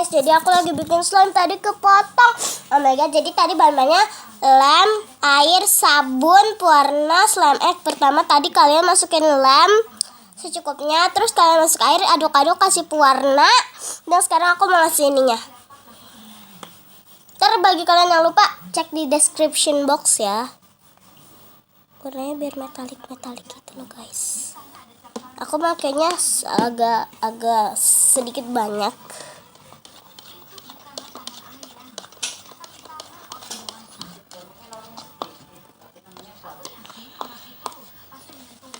guys, jadi aku lagi bikin slime tadi kepotong. Oh my god, jadi tadi bahan-bahannya lem, air, sabun, pewarna, slime egg. Pertama tadi kalian masukin lem secukupnya, terus kalian masuk air, aduk-aduk, kasih pewarna. Dan sekarang aku mau ngasih ininya. Ntar bagi kalian yang lupa, cek di description box ya. Warnanya biar metalik gitu loh guys. Aku makainya agak sedikit banyak.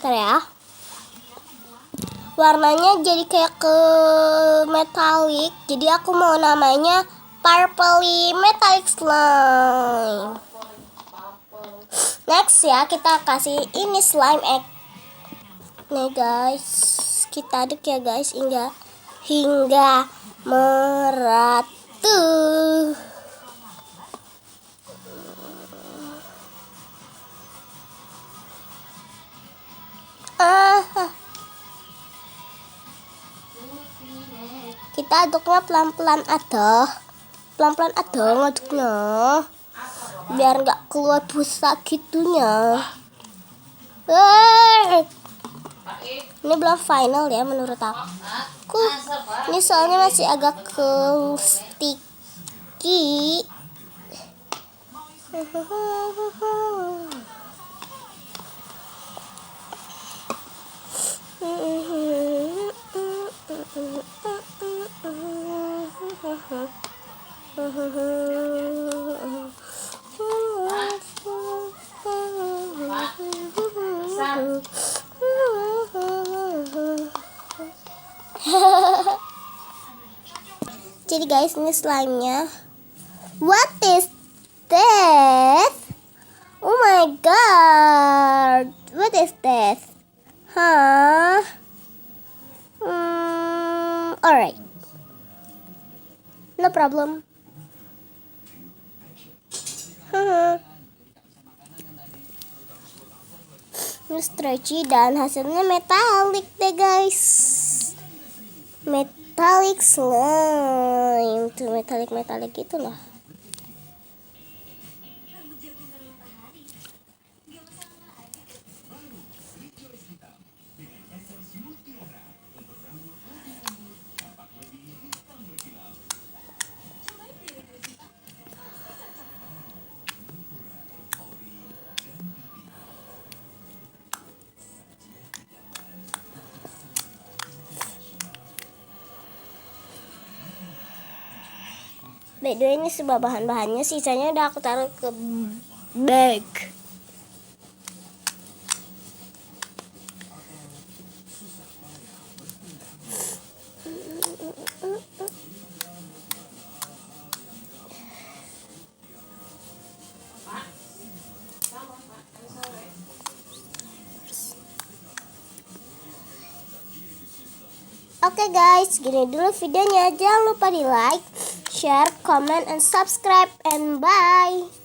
Bentar ya. Warnanya jadi kayak ke metalik. Jadi aku mau namanya purpley metallic slime. Next ya, kita kasih ini slime egg. Nih guys, kita aduk ya guys hingga merata. Kita aduknya pelan-pelan ngaduknya biar nggak keluar busa gitunya. Ini belum final ya menurut aku. Ini soalnya masih agak ke sticky. Jadi guys, ini slime-nya. What is this? Oh my god. What is this? Huh? Alright. No problem. Ini stretchy dan hasilnya metalik deh guys. Metalik slime. Tuh metalik gitu loh. By the way, ini semua bahan-bahannya, sisanya udah aku taruh ke bag. Oke guys, gini dulu videonya. Jangan lupa di like, share, comment, and subscribe, and bye.